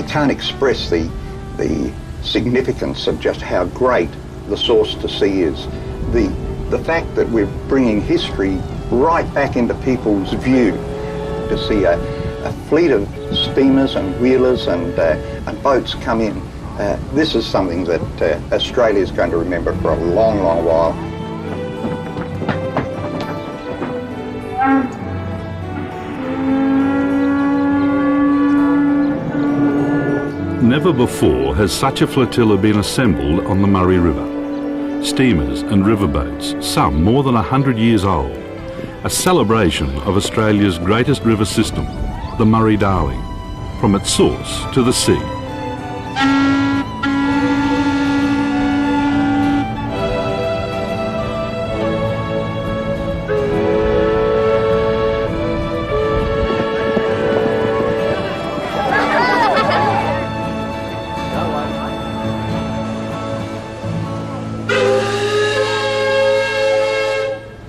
I can't express the significance of just how great the source to sea is. The fact that we're bringing history right back into people's view, to see a fleet of steamers and wheelers and boats come in. This is something that Australia is going to remember for a long, long while. Never before has such a flotilla been assembled on the Murray River. Steamers and riverboats, some more than 100 years old. A celebration of Australia's greatest river system, the Murray-Darling, from its source to the sea.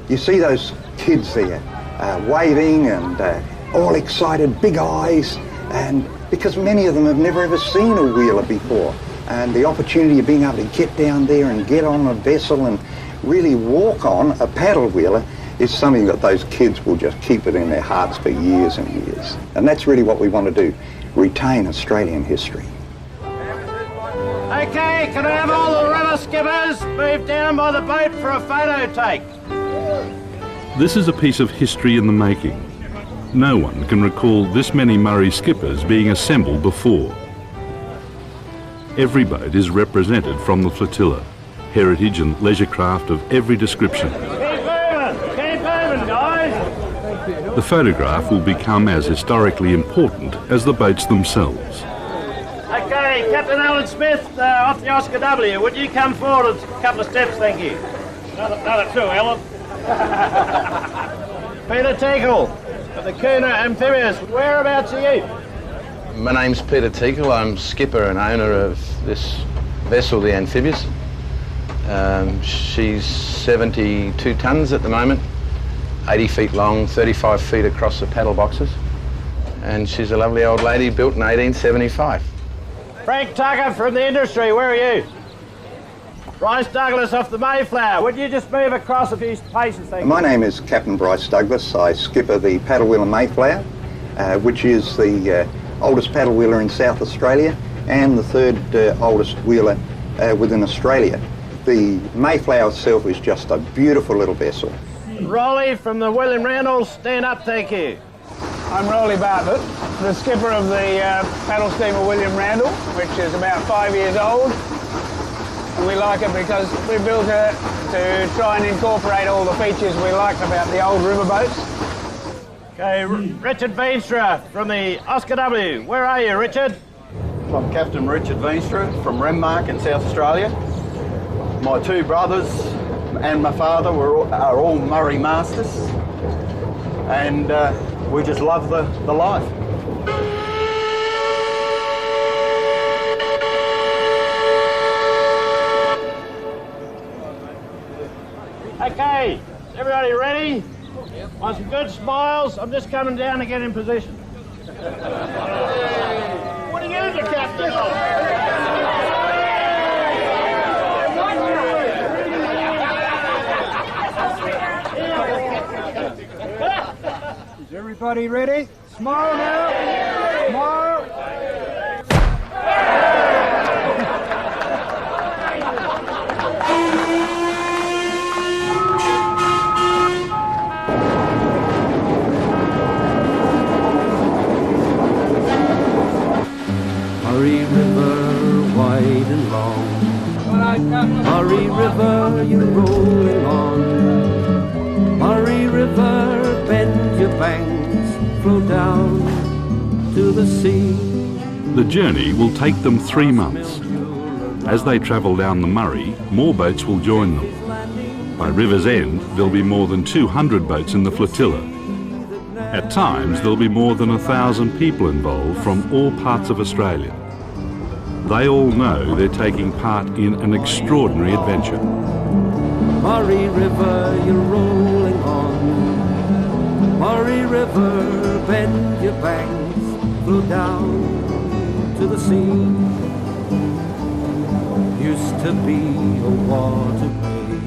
You see those kids there waving and all excited, big eyes, and because many of them have never ever seen a wheeler before, and the opportunity of being able to get down there and get on a vessel and really walk on a paddle wheeler is something that those kids will just keep it in their hearts for years and years. And that's really what we want to do, retain Australian history. Okay, can I have all the river skippers move down by the boat for a photo take? This is a piece of history in the making. No one can recall this many Murray skippers being assembled before. Every boat is represented from the flotilla, heritage and leisure craft of every description. Keep moving, guys! The photograph will become as historically important as the boats themselves. Okay, Captain Alan Smith off the Oscar W. Would you come forward a couple of steps, thank you? Another two, Alan. Peter Teagle of the Kuna Amphibious. Whereabouts are you? My name's Peter Teagle. I'm skipper and owner of this vessel, the Amphibious. She's 72 tonnes at the moment, 80 feet long, 35 feet across the paddle boxes. And she's a lovely old lady built in 1875. Frank Tucker from the industry, where are you? Bryce Douglas off the Mayflower. Would you just move across a few paces, thank you? My name is Captain Bryce Douglas. I skipper the paddle wheeler Mayflower, which is the oldest paddle wheeler in South Australia and the third oldest wheeler within Australia. The Mayflower itself is just a beautiful little vessel. Rolly from the William Randall, stand up, thank you. I'm Rolly Bartlett, the skipper of the paddle steamer William Randall, which is about 5 years old. And we like it because we built it to try and incorporate all the features we like about the old riverboats. Okay, Richard Veenstra from the Oscar W. Where are you, Richard? I'm Captain Richard Veenstra from Renmark in South Australia. My two brothers and my father are all Murray Masters, and we just love the life. Okay, everybody ready? Want some good smiles? I'm just coming down to get in position. What are you the captain of? Is everybody ready? Smile now. Smile. Murray River, wide and long. Murray River, you're rolling on. Murray River, bend your banks, flow down to the sea. The journey will take them 3 months. As they travel down the Murray, more boats will join them. By river's end, there'll be more than 200 boats in the flotilla. At times, there'll be more than 1,000 people involved from all parts of Australia. They all know they're taking part in an extraordinary adventure. Murray River, you're rolling on. Murray River, bend your banks, flow down to to the sea. Used to be a waterway,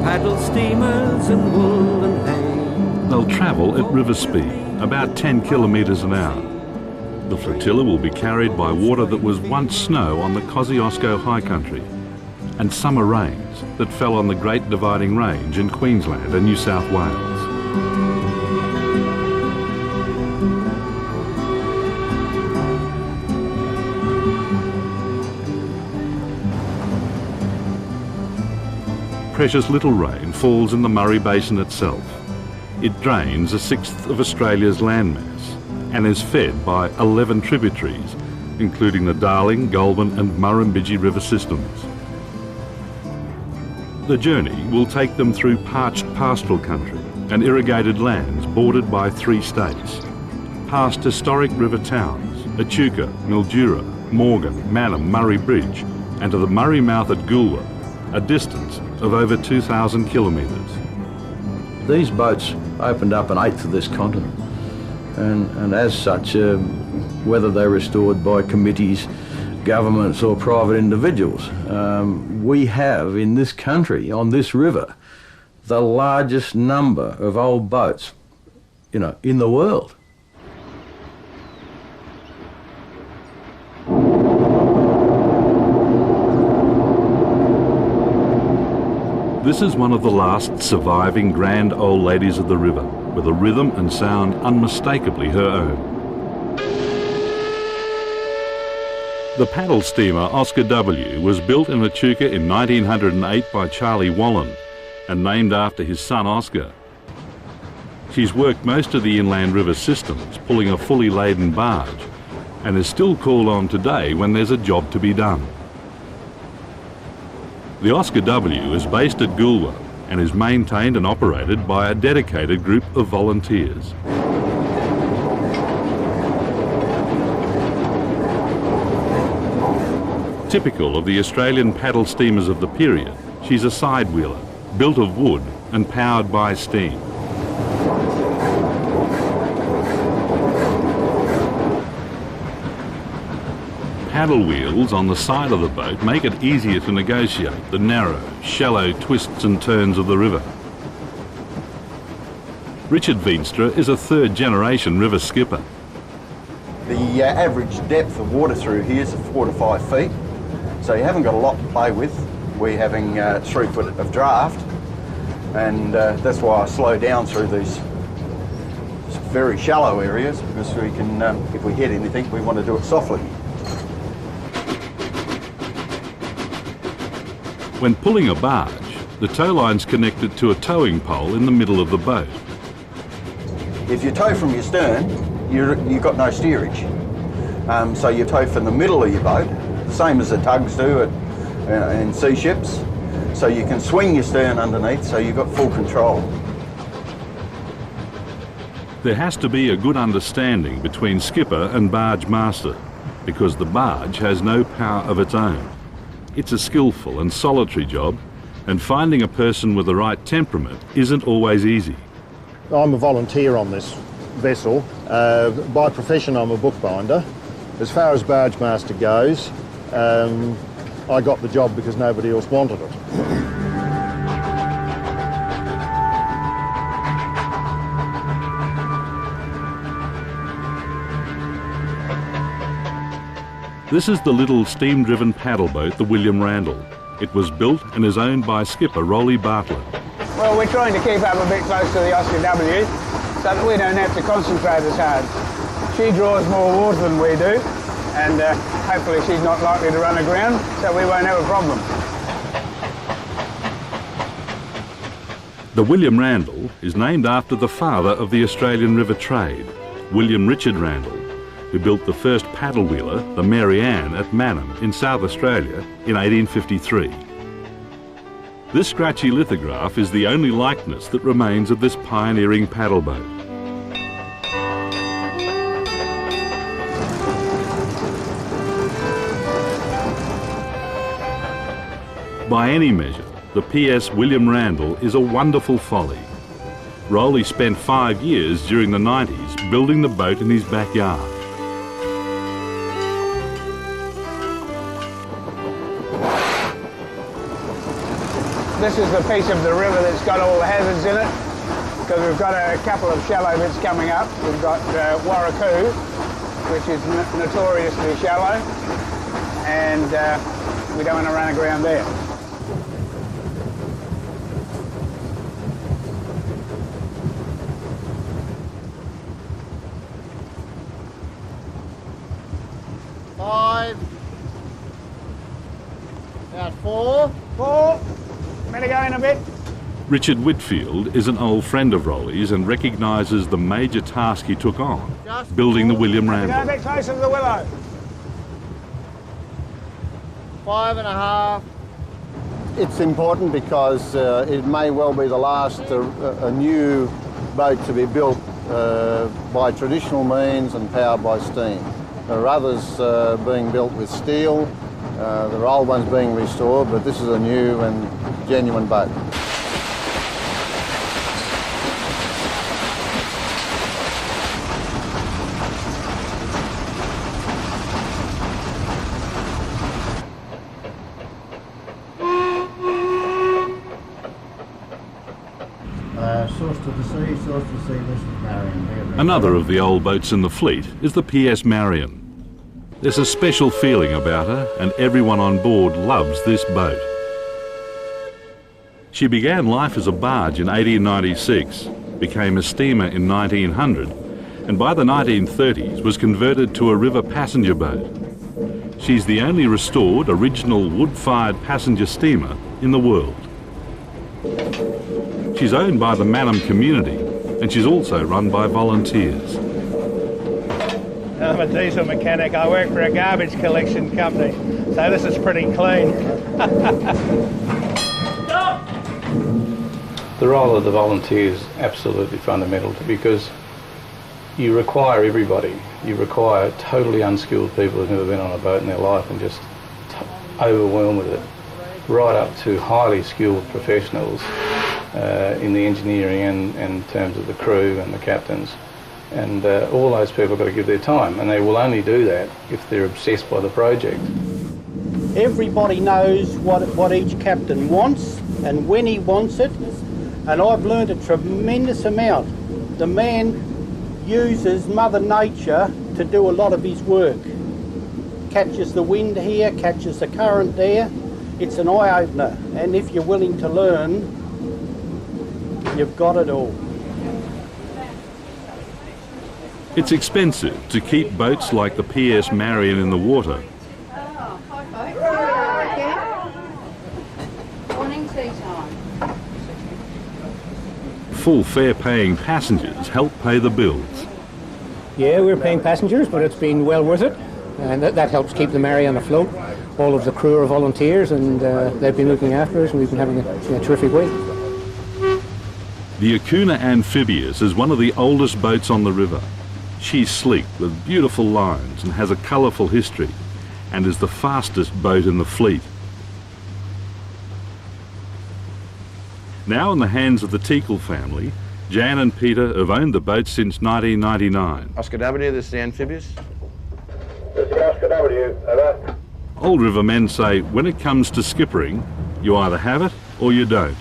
paddle steamers and wool and hay. They'll travel at river speed, about 10 kilometres an hour. The flotilla will be carried by water that was once snow on the Kosciuszko High Country and summer rains that fell on the Great Dividing Range in Queensland and New South Wales. Precious little rain falls in the Murray Basin itself. It drains a sixth of Australia's landmass and is fed by 11 tributaries, including the Darling, Goulburn and Murrumbidgee river systems. The journey will take them through parched pastoral country and irrigated lands bordered by 3 states, past historic river towns, Echuca, Mildura, Morgan, Mannum, Murray Bridge, and to the Murray mouth at Goulburn, a distance of over 2,000 kilometres. These boats opened up an eighth of this continent, and as such, whether they're restored by committees, governments or private individuals, we have in this country, on this river, the largest number of old boats, in the world. This is one of the last surviving grand old ladies of the river, with a rhythm and sound unmistakably her own. The paddle steamer Oscar W. was built in Echuca in 1908 by Charlie Wallen and named after his son Oscar. She's worked most of the inland river systems, pulling a fully laden barge, and is still called on today when there's a job to be done. The Oscar W is based at Goulburn and is maintained and operated by a dedicated group of volunteers. Typical of the Australian paddle steamers of the period, she's a side-wheeler, built of wood and powered by steam. Paddle wheels on the side of the boat make it easier to negotiate the narrow, shallow twists and turns of the river. Richard Veenstra is a third-generation river skipper. The average depth of water through here is 4 to 5 feet, so you haven't got a lot to play with. We're having 3 foot of draft, and that's why I slow down through these very shallow areas, because we can, if we hit anything, we want to do it softly. When pulling a barge, the tow line's connected to a towing pole in the middle of the boat. If you tow from your stern, you've got no steerage. So you tow from the middle of your boat, the same as the tugs do in sea ships. So you can swing your stern underneath, so you've got full control. There has to be a good understanding between skipper and barge master, because the barge has no power of its own. It's a skillful and solitary job, and finding a person with the right temperament isn't always easy. I'm a volunteer on this vessel. By profession, I'm a bookbinder. As far as barge master goes, I got the job because nobody else wanted it. This is the little steam-driven paddle boat, the William Randall. It was built and is owned by skipper Rolly Bartlett. Well, we're trying to keep up a bit close to the Oscar W so that we don't have to concentrate as hard. She draws more water than we do, and hopefully she's not likely to run aground, so we won't have a problem. The William Randall is named after the father of the Australian river trade, William Richard Randall, who built the first paddle wheeler, the Mary Ann, at Mannum in South Australia in 1853. This scratchy lithograph is the only likeness that remains of this pioneering paddle boat. By any measure, the PS William Randall is a wonderful folly. Rowley spent 5 years during the 90s building the boat in his backyard. This is the piece of the river that's got all the hazards in it, because we've got a couple of shallow bits coming up. We've got Warracoo, which is notoriously shallow, and we don't want to run aground there. Five. About four. Four. Better go in a bit. Richard Whitfield is an old friend of Rolly's and recognises the major task he took on, building the William Go a Randall. bit closer to the willow. 5.5. It's important because it may well be the last a new boat to be built by traditional means and powered by steam. There are others being built with steel. There are old ones being restored, but this is a new and genuine boat. Source to the sea, source to the sea, this is Marion. Another of the old boats in the fleet is the PS Marion. There's a special feeling about her, and everyone on board loves this boat. She began life as a barge in 1896, became a steamer in 1900, and by the 1930s was converted to a river passenger boat. She's the only restored original wood-fired passenger steamer in the world. She's owned by the Mannum community, and she's also run by volunteers. I'm a diesel mechanic. I work for a garbage collection company, so this is pretty clean. The role of the volunteer is absolutely fundamental because you require everybody. You require totally unskilled people who've never been on a boat in their life and just overwhelmed with it, right up to highly skilled professionals in the engineering and in terms of the crew and the captains. And all those people have got to give their time, and they will only do that if they're obsessed by the project. Everybody knows what each captain wants and when he wants it, and I've learned a tremendous amount. The man uses Mother Nature to do a lot of his work. Catches the wind here, catches the current there. It's an eye-opener, and if you're willing to learn, you've got it all. It's expensive to keep boats like the PS Marion in the water. Morning tea time. Full fare-paying passengers help pay the bills. Yeah, we're paying passengers, but it's been well worth it, and that helps keep the Marion afloat. All of the crew are volunteers, and they've been looking after us, and we've been having a terrific week. The Acuna Amphibious is one of the oldest boats on the river. She's sleek with beautiful lines and has a colourful history, and is the fastest boat in the fleet. Now in the hands of the Teakle family, Jan and Peter have owned the boat since 1999. Oscar W, this is the Amphibious. This is Oscar W, over. Old river men say when it comes to skippering, you either have it or you don't.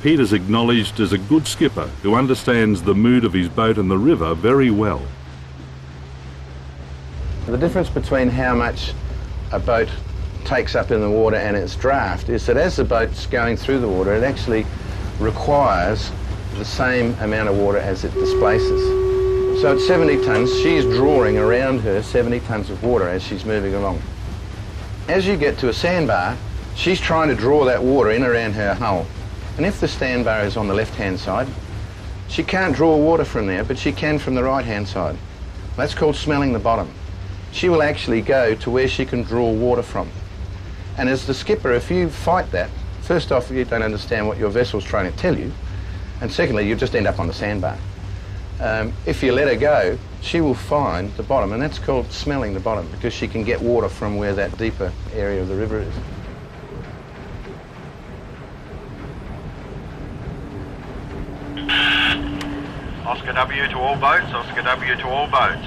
Peter's acknowledged as a good skipper who understands the mood of his boat and the river very well. The difference between how much a boat takes up in the water and its draft is that as the boat's going through the water, it actually requires the same amount of water as it displaces. So at 70 tonnes, she's drawing around her 70 tonnes of water as she's moving along. As you get to a sandbar, she's trying to draw that water in around her hull. And if the sandbar is on the left-hand side, she can't draw water from there, but she can from the right-hand side. That's called smelling the bottom. She will actually go to where she can draw water from. And as the skipper, if you fight that, first off, you don't understand what your vessel's trying to tell you, and secondly, you just end up on the sandbar. If you let her go, she will find the bottom, and that's called smelling the bottom, because she can get water from where that deeper area of the river is. Oscar W to all boats, Oscar W to all boats.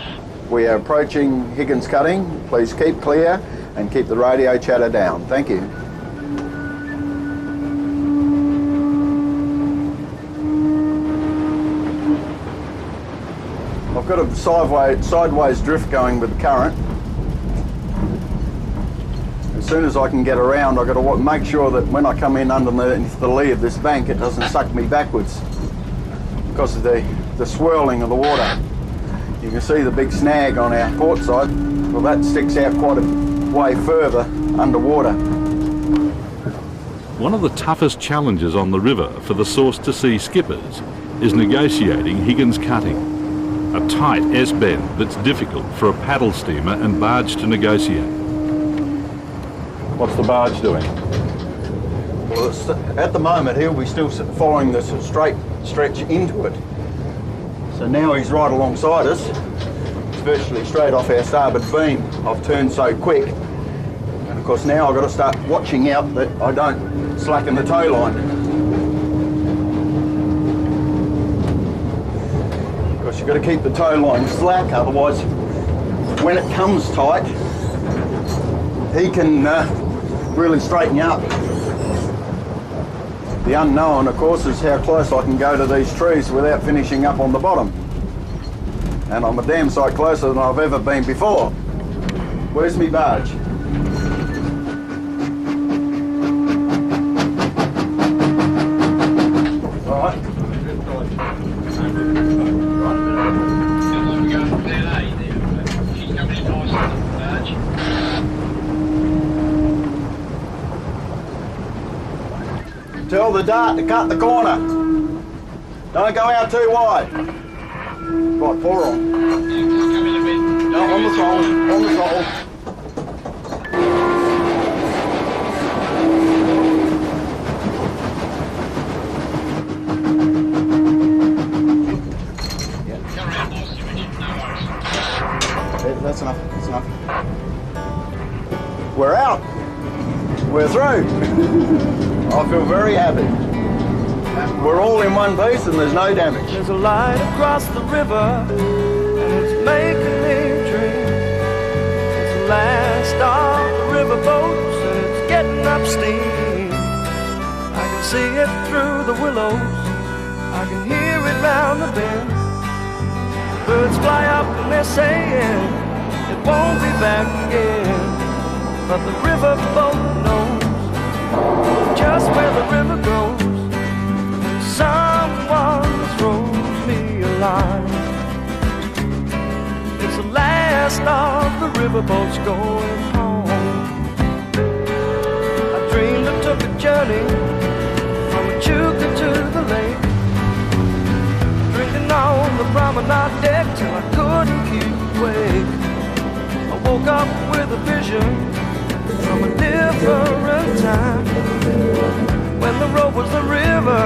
We are approaching Higgins Cutting. Please keep clear and keep the radio chatter down. Thank you. got a sideways drift going with the current. As soon as I can get around, I've got to make sure that when I come in underneath the lee of this bank, it doesn't suck me backwards because of the swirling of the water. You can see the big snag on our port side. Well, that sticks out quite a way further underwater. One of the toughest challenges on the river for the source-to-sea skippers is negotiating Higgins Cutting, a tight S-bend that's difficult for a paddle steamer and barge to negotiate. What's the barge doing? Well, at the moment he'll be still following this straight stretch into it. So now he's right alongside us. It's virtually straight off our starboard beam. I've turned so quick. And of course now I've got to start watching out that I don't slacken the tow line. Of course you've got to keep the tow line slack, otherwise when it comes tight, he can really straighten you up. The unknown, of course, is how close I can go to these trees without finishing up on the bottom. And I'm a damn sight closer than I've ever been before. Where's me barge? All right. Tell the dart to cut the corner. Don't go out too wide. Right, pour on. No, on the throttle, on the throttle. Yeah, that's enough, that's enough. We're out. We're through. I feel very happy. We're all in one piece and there's no damage. There's a light across the river and it's making me dream. It's the last of the river boats and it's getting up steam. I can see it through the willows, I can hear it round the bend. Birds fly up and they're saying it won't be back again. But the river boat knows just where the river goes. Someone throws me a line. It's the last of the riverboats going home. I dreamed I took a journey from Echuca to the lake, drinking on the promenade deck till I couldn't keep awake. I woke up with a vision from a different time, when the road was the river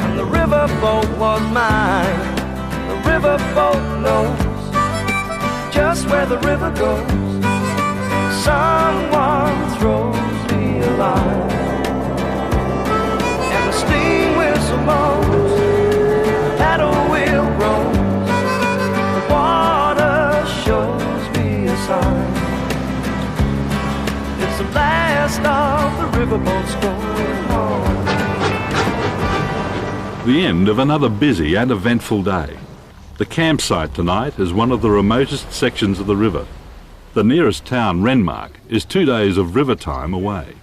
and the riverboat was mine. The riverboat knows just where the river goes. Someone throws me a line, and the steam whistle moans, the paddle wheel groans, the water shows me a sign. It's the last of the riverboats going home. The end of another busy and eventful day. The campsite tonight is one of the remotest sections of the river. The nearest town, Renmark, is 2 days of river time away.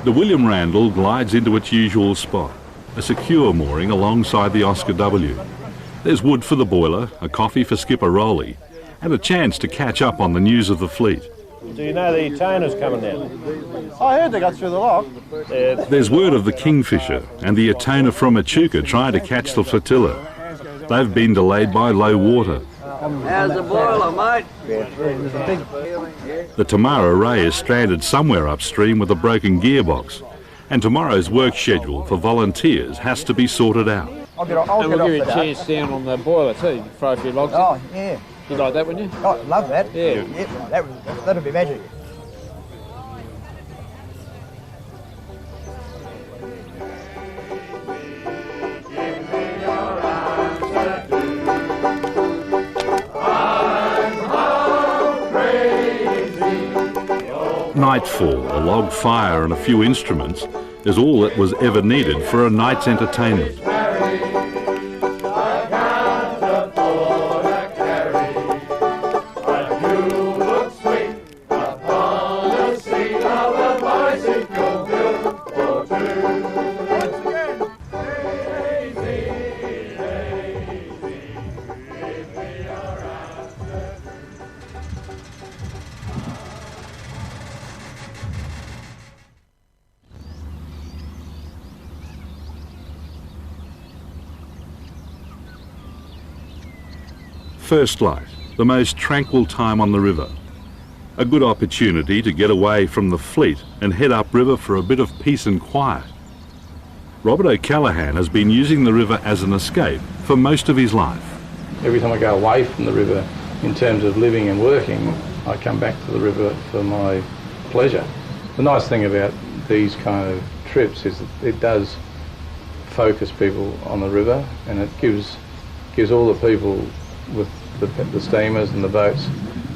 The William Randall glides into its usual spot, a secure mooring alongside the Oscar W. There's wood for the boiler, a coffee for Skipper Rowley, and a chance to catch up on the news of the fleet. Do you know the toner's coming down? I heard they got through the lock. There's word of the Kingfisher and the Atona from Echuca trying to catch the flotilla. They've been delayed by low water. How's the boiler, mate? The Tamara Ray is stranded somewhere upstream with a broken gearbox, and tomorrow's work schedule for volunteers has to be sorted out. I'll get we'll give you a chance down on the boiler too, throw a few logs in. Oh, yeah. You like that, wouldn't you? Oh, love that. Yeah. Yep, that'd be magic. Nightfall, a log fire and a few instruments is all that was ever needed for a night's entertainment. First light, the most tranquil time on the river. A good opportunity to get away from the fleet and head upriver for a bit of peace and quiet. Robert O'Callaghan has been using the river as an escape for most of his life. Every time I go away from the river in terms of living and working, I come back to the river for my pleasure. The nice thing about these kind of trips is that it does focus people on the river, and it gives all the people with the steamers and the boats,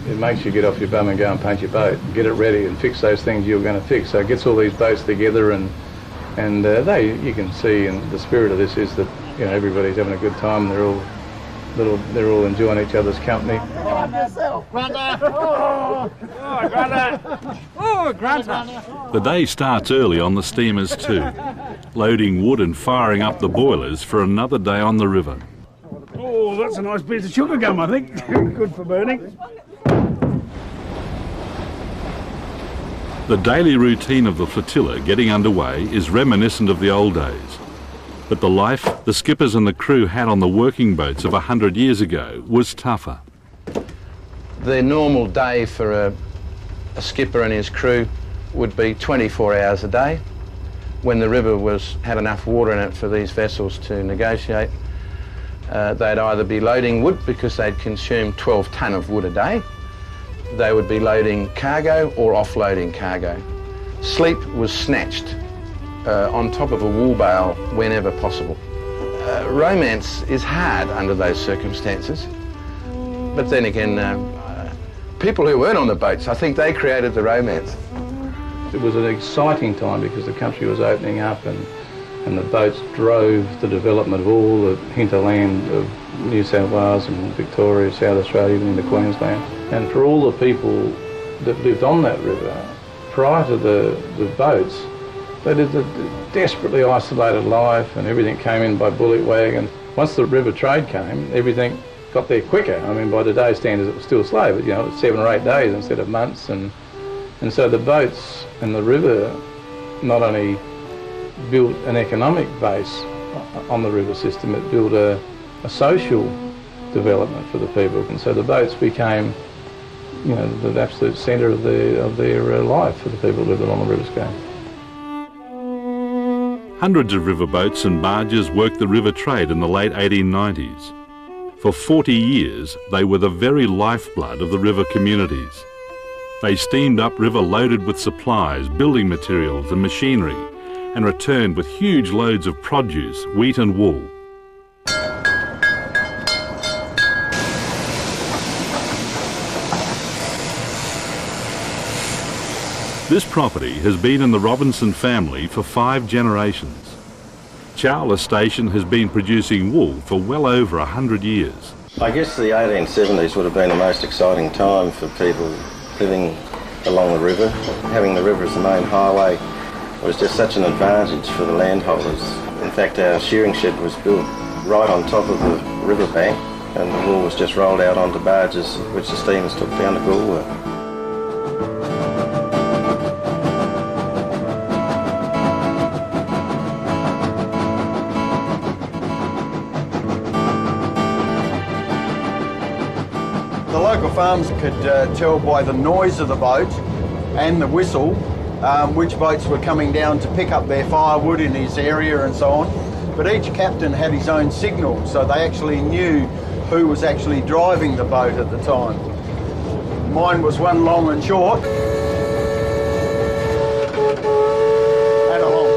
it makes you get off your bum and go and paint your boat, get it ready and fix those things you're going to fix. So it gets all these boats together, and you can see, and the spirit of this is that, you know, everybody's having a good time. They're all enjoying each other's company. The day starts early on the steamers too, loading wood and firing up the boilers for another day on the river. Oh, that's a nice piece of sugar gum, I think. Good for burning. The daily routine of the flotilla getting underway is reminiscent of the old days. But the life the skippers and the crew had on the working boats of 100 years ago was tougher. The normal day for a skipper and his crew would be 24 hours a day. When the river had enough water in it for these vessels to negotiate, they'd either be loading wood because they'd consumed 12 tonne of wood a day. They would be loading cargo or offloading cargo. Sleep was snatched on top of a wool bale whenever possible. Romance is hard under those circumstances. But then again, people who weren't on the boats, I think they created the romance. It was an exciting time because the country was opening up, and the boats drove the development of all the hinterland of New South Wales and Victoria, South Australia, even into Queensland. And for all the people that lived on that river, prior to the boats, they lived a desperately isolated life, and everything came in by bullock wagon. Once the river trade came, everything got there quicker. I mean, by today's standards, it was still slow, but you know, it was 7 or 8 days instead of months. And so the boats and the river not only built an economic base on the river system, it built a social development for the people. And so the boats became, you know, the absolute centre of their life for the people who lived along the river scale. Hundreds of riverboats and barges worked the river trade in the late 1890s. For 40 years, they were the very lifeblood of the river communities. They steamed upriver loaded with supplies, building materials and machinery, and returned with huge loads of produce, wheat and wool. This property has been in the Robinson family for 5 generations. Chowla Station has been producing wool for well over 100 years. I guess the 1870s would have been the most exciting time for people living along the river. Having the river as the main highway was just such an advantage for the landholders. In fact, our shearing shed was built right on top of the riverbank, and the wool was just rolled out onto barges which the steamers took down to Goolwa. The local farms could tell by the noise of the boat and the whistle which boats were coming down to pick up their firewood in his area and so on. But each captain had his own signal, so they actually knew who was actually driving the boat at the time. Mine was one long and short. And a long.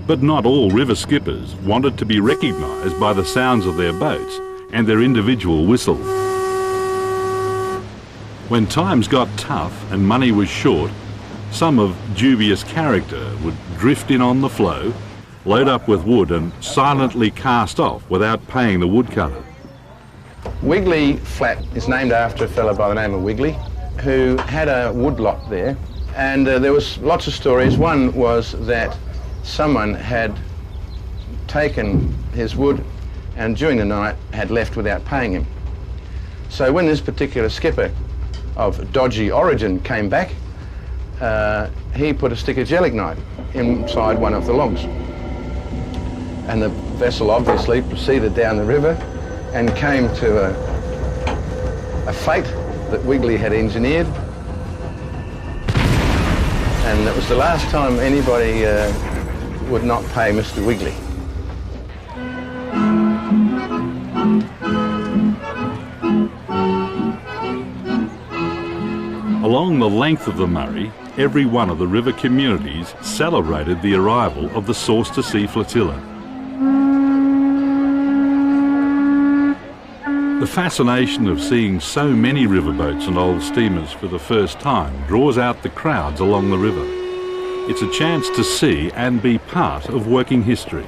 But not all river skippers wanted to be recognised by the sounds of their boats and their individual whistles. When times got tough and money was short, Some of dubious character would drift in on the flow, load up with wood and silently cast off without paying the woodcutter. Wigley Flat is named after a fellow by the name of Wigley who had a woodlot there, and there was lots of stories. One was that someone had taken his wood and during the night had left without paying him. So when this particular skipper of dodgy origin came back, he put a stick of gelignite inside one of the logs. And the vessel obviously proceeded down the river and came to a fate that Wigley had engineered. And it was the last time anybody would not pay Mr. Wigley. Along the length of the Murray, every one of the river communities celebrated the arrival of the Source to Sea flotilla. The fascination of seeing so many riverboats and old steamers for the first time draws out the crowds along the river. It's a chance to see and be part of working history.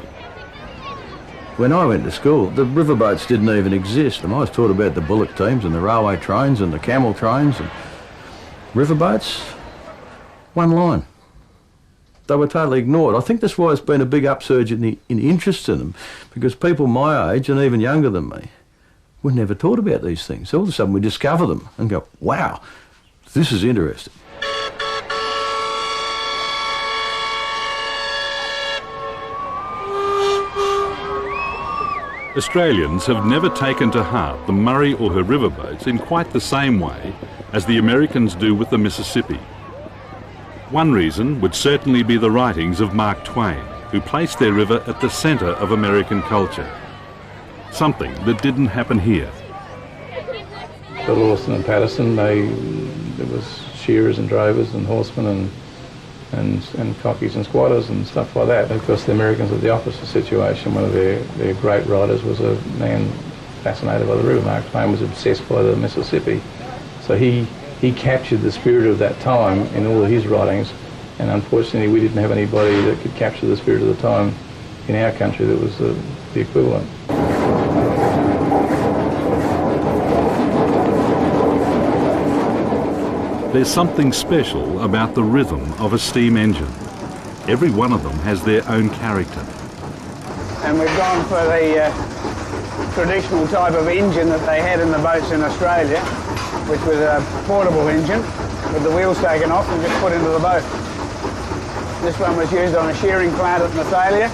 When I went to school, the riverboats didn't even exist, and I was taught about the bullock teams and the railway trains and the camel trains, and riverboats, one line. They were totally ignored. I think that's why there's been a big upsurge in interest in them, because people my age and even younger than me were never taught about these things. So all of a sudden we discover them and go, wow, this is interesting. Australians have never taken to heart the Murray or her riverboats in quite the same way as the Americans do with the Mississippi. One reason would certainly be the writings of Mark Twain, who placed their river at the centre of American culture. Something that didn't happen here. For Lawson and Patterson, there was shearers and drovers and horsemen and cockies and squatters and stuff like that. Of course, the Americans had the opposite situation. One of their great writers was a man fascinated by the river. Mark Twain was obsessed by the Mississippi. So he captured the spirit of that time in all of his writings, and unfortunately we didn't have anybody that could capture the spirit of the time in our country that was the equivalent. There's something special about the rhythm of a steam engine. Every one of them has their own character. And we've gone for the traditional type of engine that they had in the boats in Australia, which was a portable engine with the wheels taken off and just put into the boat. This one was used on a shearing plant at Nathalia,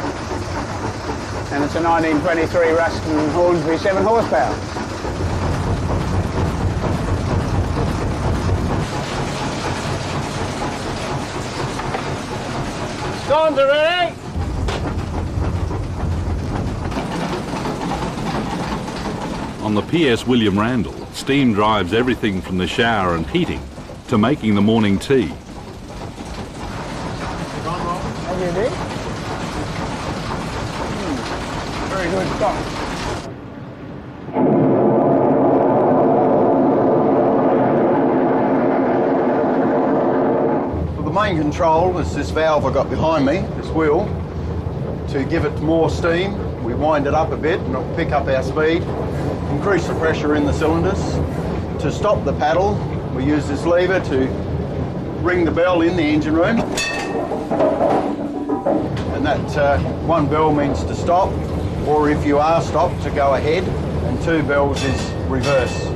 and it's a 1923 Ruskin Hornsby 7 horsepower. Stones are ready. On the PS William Randall, steam drives everything from the shower and heating to making the morning tea. How do you do? Very good stuff. The main control is this valve I got behind me, this wheel. To give it more steam, we wind it up a bit and it'll pick up our speed, increase the pressure in the cylinders. To stop the paddle, we use this lever to ring the bell in the engine room. And that one bell means to stop, or if you are stopped, to go ahead, and two bells is reverse.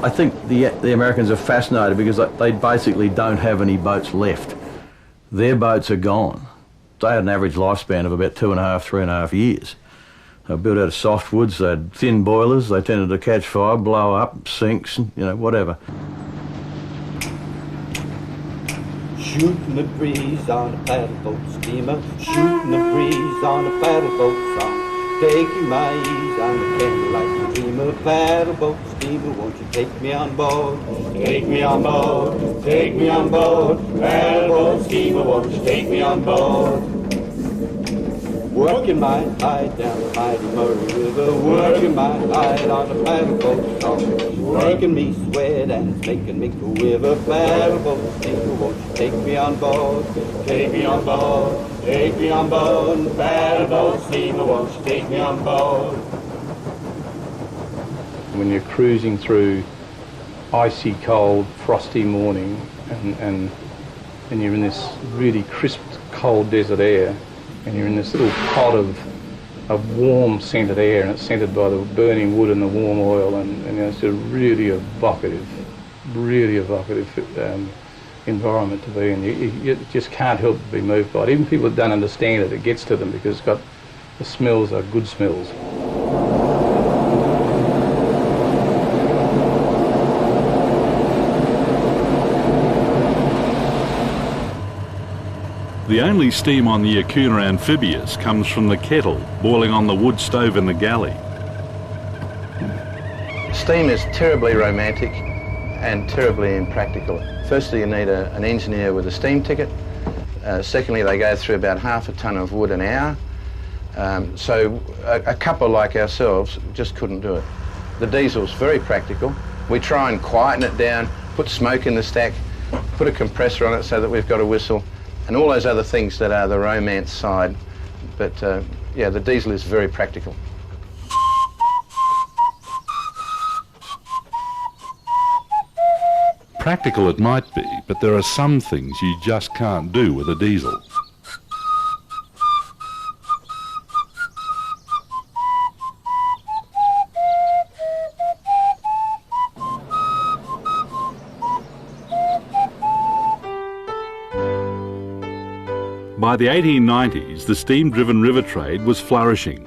I think the Americans are fascinated because they basically don't have any boats left. Their boats are gone. They had an average lifespan of about 2.5, 3.5 years. They were built out of softwoods, they had thin boilers, they tended to catch fire, blow up, sinks, whatever. Shooting the breeze on a paddleboat steamer, shooting the breeze on a paddleboat song. Taking my ease on the candlelight dreamer, paddleboat steamer, won't you take me on board? Take me on board, take me on board, paddleboat steamer, won't you take me on board? Working my hide down the mighty Murray River, working my hide on the paddle boat song, making me sweat and it's making me quiver. Paddle boat steamer, won't you take me on board? Take me on board, take me on board. Paddle boat steamer, won't you take me on board? When you're cruising through icy cold, frosty morning and you're in this really crisp, cold desert air, and you're in this little pot of warm scented air, and it's scented by the burning wood and the warm oil, and it's a really evocative environment to be in. You just can't help but be moved by it. Even people that don't understand it, it gets to them because the smells are good smells. The only steam on the Acuna Amphibious comes from the kettle boiling on the wood stove in the galley. Steam is terribly romantic and terribly impractical. Firstly, you need an engineer with a steam ticket. Secondly, they go through about half a tonne of wood an hour. So a couple like ourselves just couldn't do it. The diesel's very practical. We try and quieten it down, put smoke in the stack, put a compressor on it so that we've got a whistle, and all those other things that are the romance side. But yeah, the diesel is very practical. Practical it might be, but there are some things you just can't do with a diesel. By the 1890s, the steam-driven river trade was flourishing.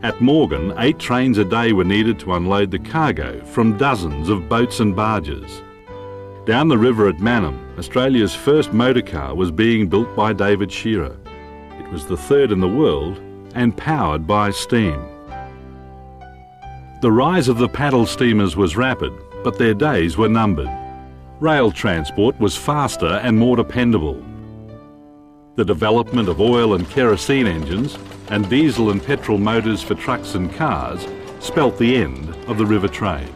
At Morgan, 8 trains a day were needed to unload the cargo from dozens of boats and barges. Down the river at Mannum, Australia's first motor car was being built by David Shearer. It was the third in the world and powered by steam. The rise of the paddle steamers was rapid, but their days were numbered. Rail transport was faster and more dependable. The development of oil and kerosene engines and diesel and petrol motors for trucks and cars spelt the end of the river trade.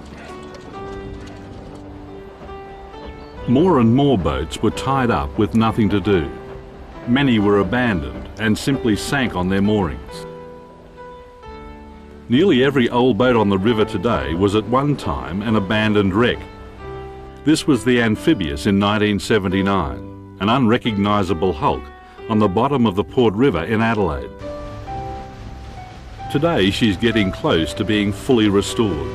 More and more boats were tied up with nothing to do. Many were abandoned and simply sank on their moorings. Nearly every old boat on the river today was at one time an abandoned wreck. This was the Amphibious in 1979, an unrecognisable hulk on the bottom of the Port River in Adelaide. Today she's getting close to being fully restored.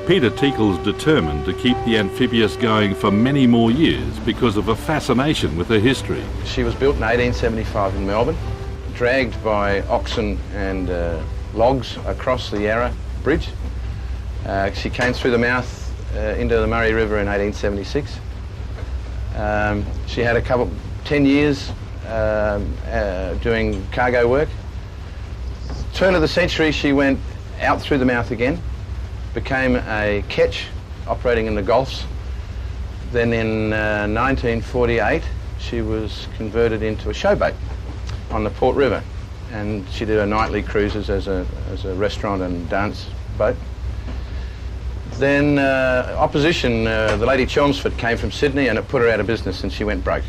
Peter Teakle's determined to keep the Amphibious going for many more years because of a fascination with her history. She was built in 1875 in Melbourne, dragged by oxen and logs across the Yarra Bridge. She came through the mouth into the Murray River in 1876. She had 10 years doing cargo work. Turn of the century, she went out through the mouth again, became a ketch operating in the Gulfs. Then in 1948, she was converted into a showboat on the Port River, and she did her nightly cruises as a restaurant and dance boat. Then opposition, the Lady Chelmsford came from Sydney, and it put her out of business and she went broke.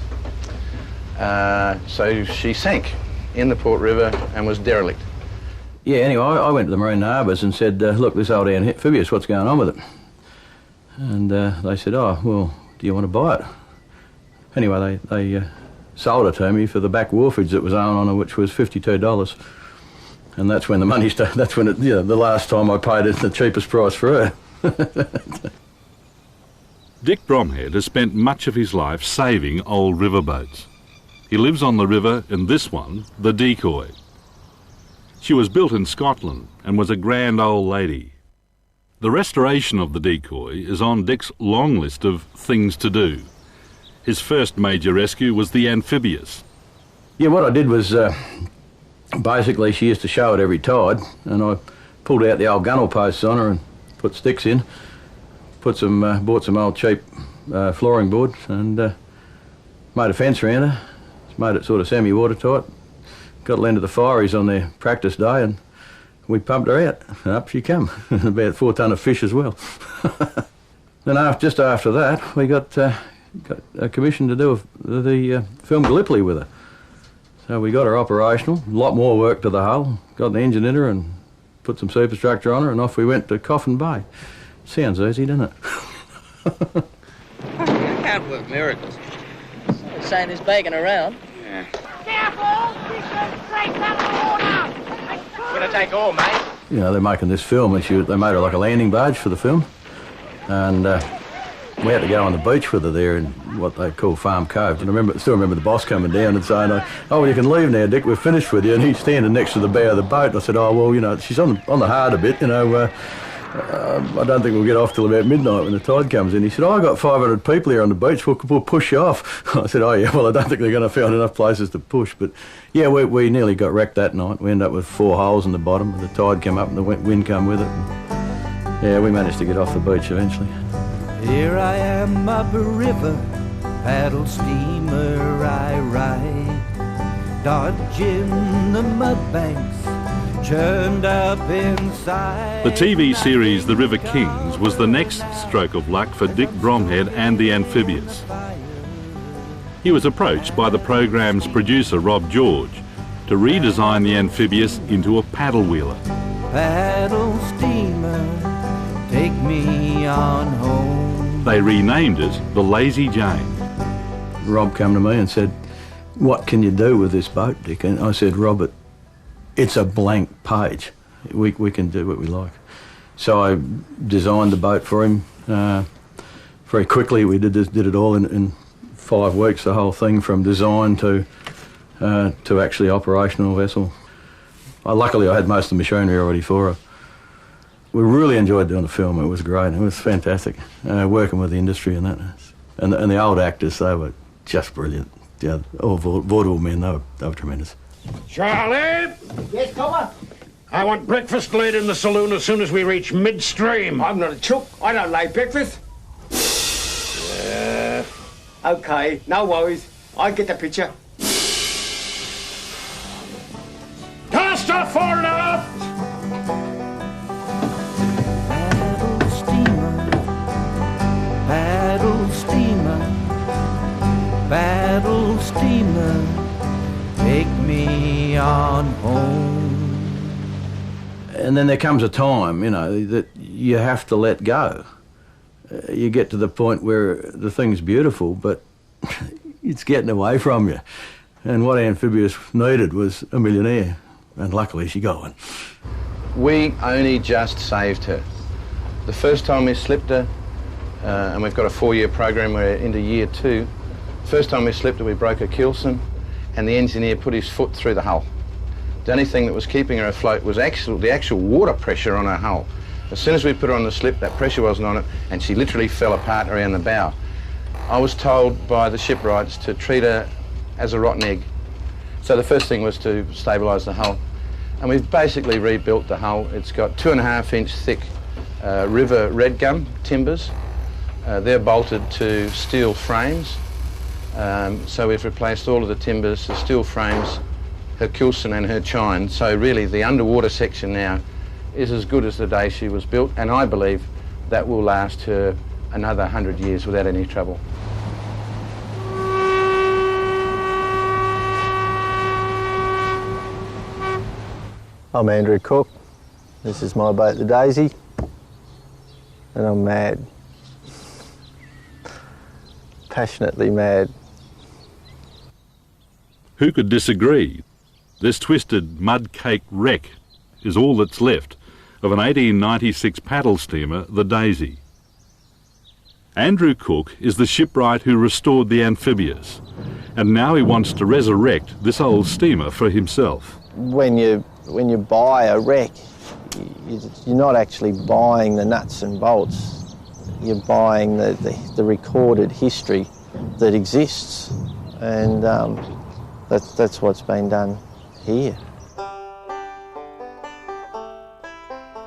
So she sank in the Port River and was derelict. Yeah, anyway, I went to the Marine Harbours and said, look, this old Amphibious, what's going on with it? And they said, oh, well, do you want to buy it? Anyway, they sold it to me for the back wharfage that was owed on it, which was $52. And that's when the money started, that's when the last time I paid it the cheapest price for her. Dick Bromhead has spent much of his life saving old riverboats. He lives on the river in this one, the Decoy. She was built in Scotland and was a grand old lady. The restoration of the Decoy is on Dick's long list of things to do. His first major rescue was the Amphibious. Yeah, what I did was, basically she used to show at every tide, and I pulled out the old gunnel posts on her and put sticks in, bought some old cheap flooring board and made a fence around her, made it sort of semi-watertight, got to lend to the Fireys on their practice day, and we pumped her out, and up she come. About 4 tonne of fish as well. Then just after that, we got a commission to do the film Gallipoli with her. So we got her operational, a lot more work to the hull, got an engine in her and put some superstructure on her, and off we went to Coffin Bay. Sounds easy, doesn't it? I can't work miracles. It's saying there's bacon around. Yeah. Careful! We should straight out of the water! We're gonna take all, mate. You know, they're making this film, and they made her like a landing barge for the film. And we had to go on the beach with her there in what they call Farm Cove. And I still remember the boss coming down and saying, "Oh, well, you can leave now, Dick, we're finished with you." And he's standing next to the bow of the boat. I said, "Oh, well, you know, she's on the hard a bit, you know. I don't think we'll get off till about midnight when the tide comes in." He said, "Oh, I've got 500 people here on the beach, we'll push you off." I said, "Oh, yeah, well, I don't think they're going to find enough places to push." But, yeah, we nearly got wrecked that night. We ended up with 4 holes in the bottom. The tide came up and the wind came with it. And, yeah, we managed to get off the beach eventually. Here I am up a river, paddle steamer I ride, dodging the mud banks, churned up inside. The TV series The River Kings was the next stroke of luck for Dick Bromhead and the Amphibious. He was approached by the program's producer Rob George to redesign the Amphibious into a paddle wheeler. Paddle steamer, take me on home. They renamed it the Lazy Jane. Rob came to me and said, "What can you do with this boat, Dick?" And I said, "Robert, it's a blank page. We can do what we like." So I designed the boat for him very quickly. We did it all in 5 weeks, the whole thing from design to actually operational vessel. Luckily I had most of the machinery already for her. We really enjoyed doing the film. It was great. It was fantastic working with the industry and that. And the old actors, they were just brilliant. Yeah, all vaudeville men, they were tremendous. Charlie! Yes, Copper? I want breakfast laid in the saloon as soon as we reach midstream. I'm not a chook. I don't lay breakfast. Okay, no worries. I get the picture. Cast off far enough! Paddle steamer, paddle steamer, take me on home. And then there comes a time, you know, that you have to let go. You get to the point where the thing's beautiful, but it's getting away from you. And what Amphibious needed was a millionaire, and luckily she got one. We only just saved her. The first time we slipped her, and we've got a 4-year program, we're into year 2. First time we slipped her, we broke her keelson, and the engineer put his foot through the hull. The only thing that was keeping her afloat was the actual water pressure on her hull. As soon as we put her on the slip, that pressure wasn't on it, and she literally fell apart around the bow. I was told by the shipwrights to treat her as a rotten egg. So the first thing was to stabilise the hull. And we've basically rebuilt the hull. It's got 2.5-inch thick river red gum timbers. They're bolted to steel frames. So we've replaced all of the timbers, the steel frames, her keelson and her chine. So really the underwater section now is as good as the day she was built, and I believe that will last her another 100 years without any trouble. I'm Andrew Cook. This is my boat, the Daisy, and I'm mad. Passionately mad. Who could disagree? This twisted mud-caked wreck is all that's left of an 1896 paddle steamer, the Daisy. Andrew Cook is the shipwright who restored the Amphibious, and now he wants to resurrect this old steamer for himself. When you buy a wreck, you're not actually buying the nuts and bolts. You're buying the recorded history that exists, and that's what's been done here.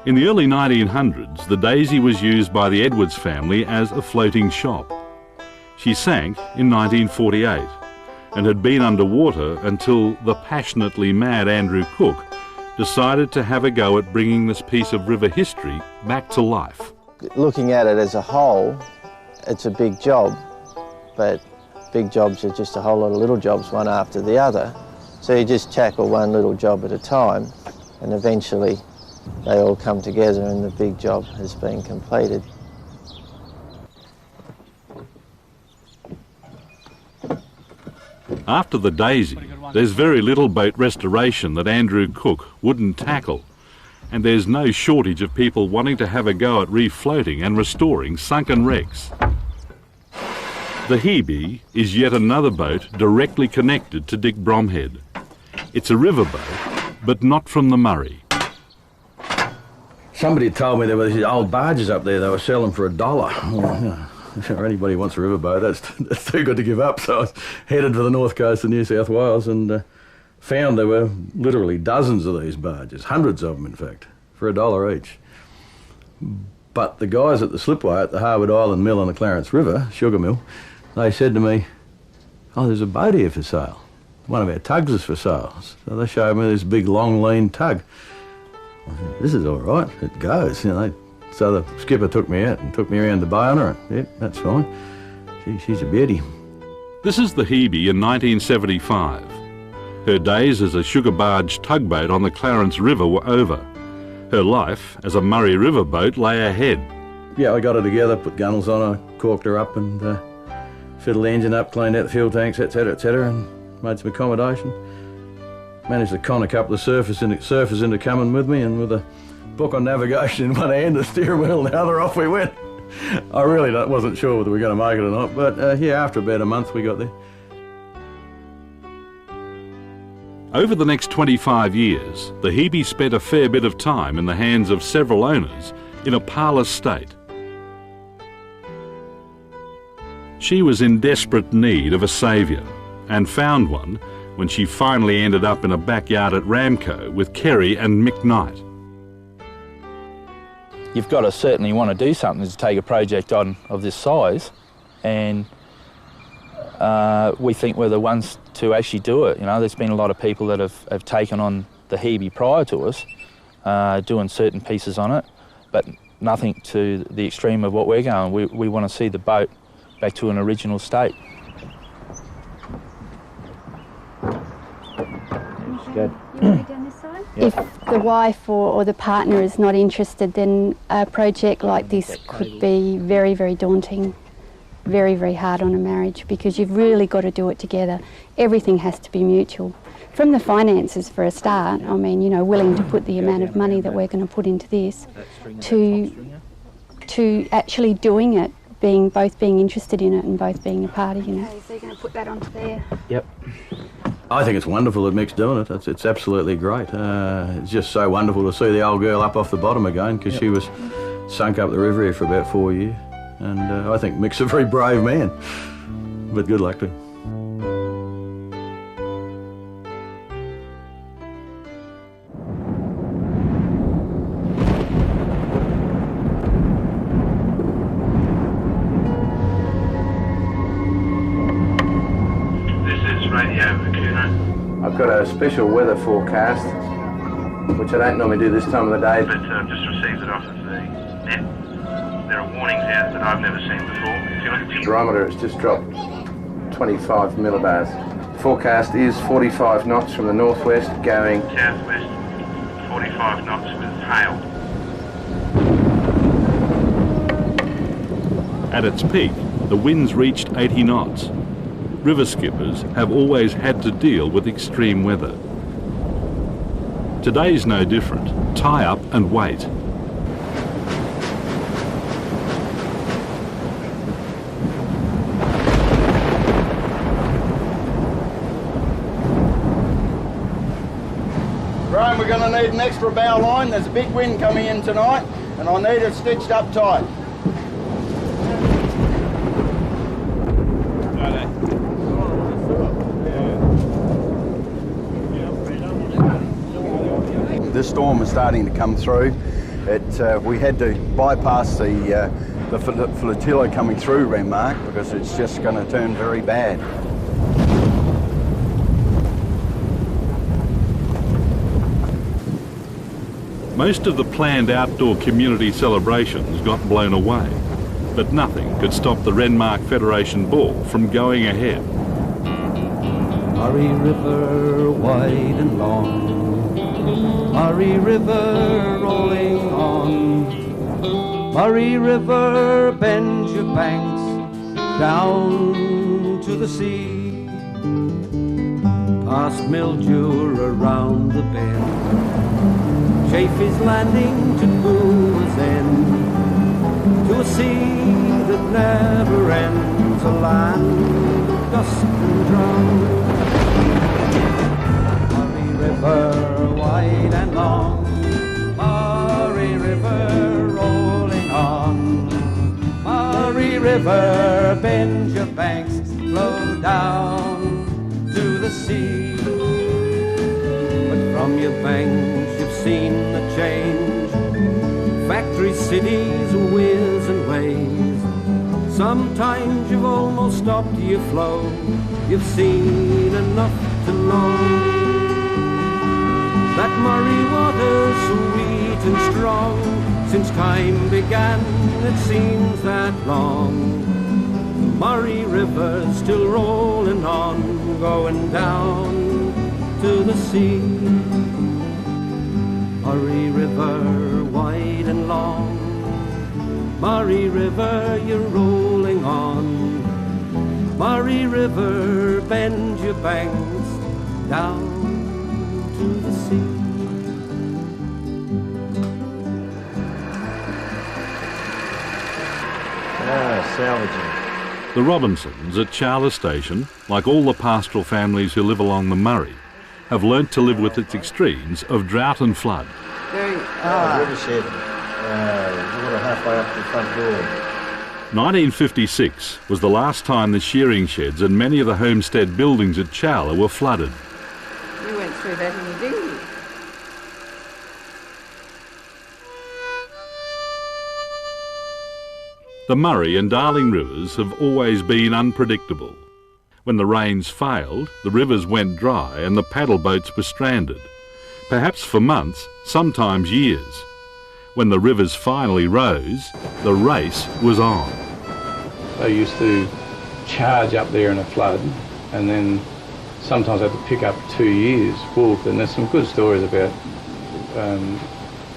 In the early 1900s, the Daisy was used by the Edwards family as a floating shop. She sank in 1948, and had been underwater until the passionately mad Andrew Cook decided to have a go at bringing this piece of river history back to life. Looking at it as a whole, it's a big job, but big jobs are just a whole lot of little jobs, one after the other. So you just tackle one little job at a time, and eventually they all come together and the big job has been completed. After the Daisy, there's very little boat restoration that Andrew Cook wouldn't tackle, and there's no shortage of people wanting to have a go at refloating and restoring sunken wrecks. The Hebe is yet another boat directly connected to Dick Bromhead. It's a riverboat, but not from the Murray. Somebody told me there were these old barges up there they were selling for $1. If anybody wants a riverboat, that's too good to give up. So I was headed for the north coast of New South Wales and found there were literally dozens of these barges, hundreds of them in fact, for $1 each. But the guys at the slipway at the Harwood Island Mill on the Clarence River, sugar mill, they said to me, "Oh, there's a boat here for sale. One of our tugs is for sale." So they showed me this big, long, lean tug. I said, "This is all right, it goes." You know, so the skipper took me out and took me around the bay on her. Yep, that's fine. She's a beauty. This is the Hebe in 1975. Her days as a sugar barge tugboat on the Clarence River were over. Her life as a Murray River boat lay ahead. Yeah, I got her together, put gunnels on her, corked her up and fiddled the engine up, cleaned out the fuel tanks, etc., and made some accommodation. Managed to con a couple of surfers into coming with me, and with a book on navigation in one hand, the steering wheel in the other, off we went. I really wasn't sure whether we were going to make it or not, but yeah, after about a month we got there. Over the next 25 years, the Hebe spent a fair bit of time in the hands of several owners in a parlous state. She was in desperate need of a saviour, and found one when she finally ended up in a backyard at Ramco with Kerry and Mick Knight. You've got to certainly want to do something to take a project on of this size, and we think we're the ones to actually do it. You know, there's been a lot of people that have taken on the Hebe prior to us, doing certain pieces on it, but nothing to the extreme of what we're going. We want to see the boat back to an original state. Good. If the wife or the partner is not interested, then a project like this could be very, very daunting, very, very hard on a marriage, because you've really got to do it together. Everything has to be mutual. From the finances for a start, I mean, you know, willing to put the amount of money that we're going to put into this, to actually doing it, both being interested in it and both being a party, you know. Okay, so you're going to put that onto there? Yep. I think it's wonderful that Mick's doing it. It's absolutely great. It's just so wonderful to see the old girl up off the bottom again, because she was sunk up the river here for about 4 years. And I think Mick's a very brave man, but good luck to him. I've got a special weather forecast, which I don't normally do this time of the day. But just received it off of the net. There are warnings out that I've never seen before. If you look at the barometer, it's just dropped 25 millibars. Forecast is 45 knots from the northwest going southwest, 45 knots with hail. At its peak, the winds reached 80 knots. River skippers have always had to deal with extreme weather. Today's no different. Tie up and wait. Graham, we're going to need an extra bow line. There's a big wind coming in tonight, and I need it stitched up tight. This storm is starting to come through. We had to bypass the flotilla coming through Renmark because it's just going to turn very bad. Most of the planned outdoor community celebrations got blown away, but nothing could stop the Renmark Federation Ball from going ahead. Murray River wide and long, Murray River rolling on, Murray River bend your banks down to the sea. Past Mildura around the bend, Chafee's landing to Boomer's End, to a sea that never ends, a land of dust and drown. Murray River wide and long, Murray River rolling on, Murray River bend your banks, flow down to the sea. But from your banks you've seen the change, factory cities whiz and ways. Sometimes you've almost stopped your flow, you've seen enough to know that Murray water's sweet and strong. Since time began, it seems that long. The Murray River's still rolling on, going down to the sea. Murray River wide and long, Murray River you're rolling on, Murray River bend your banks down to the sea. Salvaging. The Robinsons at Charla Station, like all the pastoral families who live along the Murray, have learnt to live with its extremes of drought and flood. Rivershed, water halfway up to the front door. 1956 was the last time the shearing sheds and many of the homestead buildings at Charla were flooded. We went through that in the dinghy. The Murray and Darling rivers have always been unpredictable. When the rains failed, the rivers went dry and the paddle boats were stranded, perhaps for months, sometimes years. When the rivers finally rose, the race was on. They used to charge up there in a flood and then sometimes had to pick up 2 years' wool. And there's some good stories about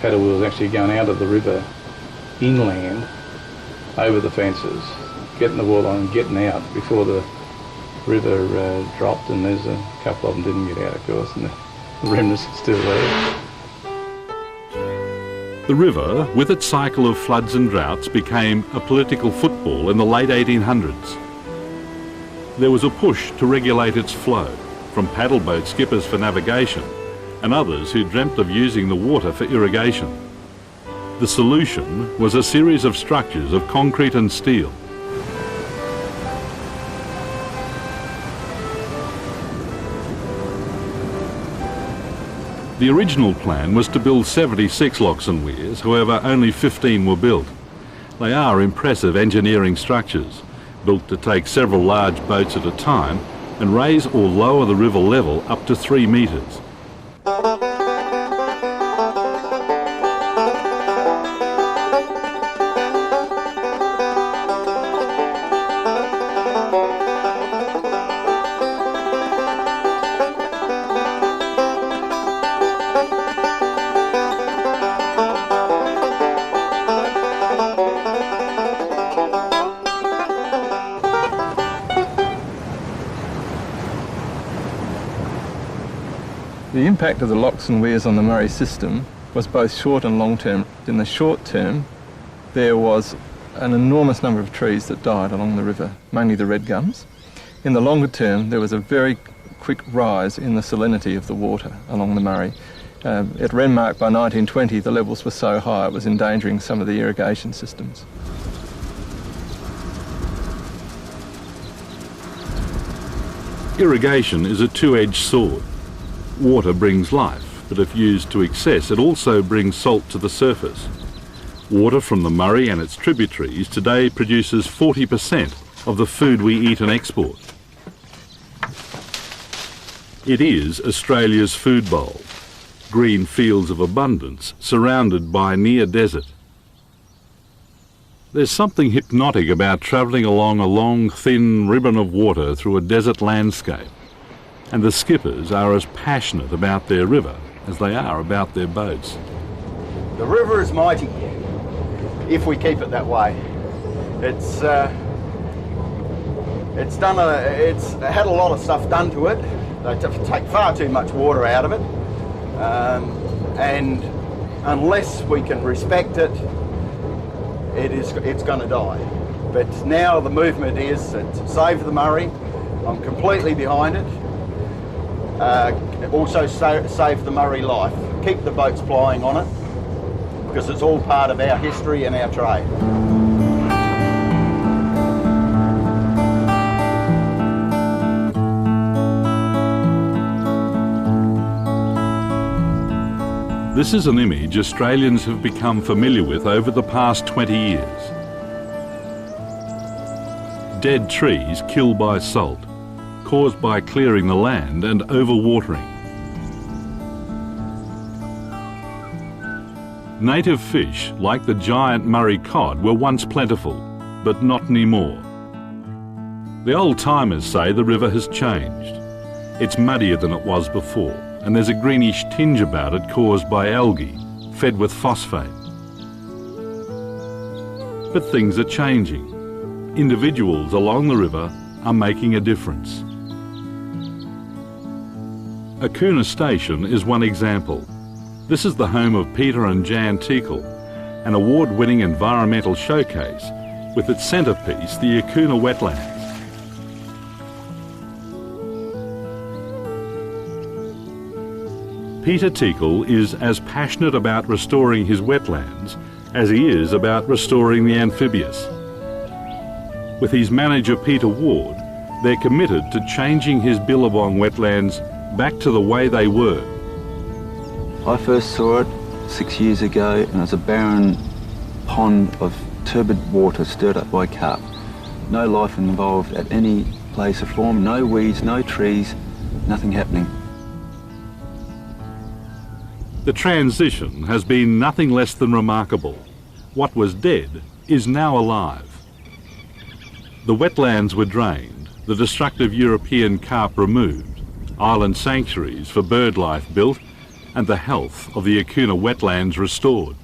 paddle wheels actually going out of the river inland over the fences, getting the wool on and getting out before the river dropped, and there's a couple of them didn't get out, of course, and the remnants are still there. The river, with its cycle of floods and droughts, became a political football in the late 1800s. There was a push to regulate its flow, from paddle boat skippers for navigation and others who dreamt of using the water for irrigation. The solution was a series of structures of concrete and steel. The original plan was to build 76 locks and weirs, however only 15 were built. They are impressive engineering structures, built to take several large boats at a time and raise or lower the river level up to 3 metres. The impact of the locks and weirs on the Murray system was both short and long term. In the short term, there was an enormous number of trees that died along the river, mainly the red gums. In the longer term, there was a very quick rise in the salinity of the water along the Murray. At Renmark by 1920, the levels were so high it was endangering some of the irrigation systems. Irrigation is a two-edged sword. Water brings life, but if used to excess, it also brings salt to the surface. Water from the Murray and its tributaries today produces 40% of the food we eat and export. It is Australia's food bowl. green fields of abundance surrounded by near desert. There's something hypnotic about travelling along a long, thin ribbon of water through a desert landscape, and the skippers are as passionate about their river as they are about their boats. The river is mighty, if we keep it that way. It's had a lot of stuff done to it. They take far too much water out of it, and unless we can respect it, it's going to die. But now the movement is to save the Murray. I'm completely behind it. Also save the Murray life. Keep the boats plying on it, because it's all part of our history and our trade. This is an image Australians have become familiar with over the past 20 years. Dead trees killed by salt, caused by clearing the land and overwatering. Native fish, like the giant Murray cod, were once plentiful, but not anymore. The old-timers say the river has changed. It's muddier than it was before, and there's a greenish tinge about it caused by algae, fed with phosphate. But things are changing. Individuals along the river are making a difference. Akuna Station is one example. This is the home of Peter and Jan Teakle, an award-winning environmental showcase with its centrepiece, the Akuna wetlands. Peter Teakle is as passionate about restoring his wetlands as he is about restoring the amphibious. With his manager Peter Ward, they're committed to changing his Billabong wetlands back to the way they were. I first saw it 6 years ago, and it was a barren pond of turbid water stirred up by carp. No life involved at any place or form, no weeds, no trees, nothing happening. The transition has been nothing less than remarkable. What was dead is now alive. The wetlands were drained, the destructive European carp removed, island sanctuaries for bird life built, and the health of the Akuna wetlands restored.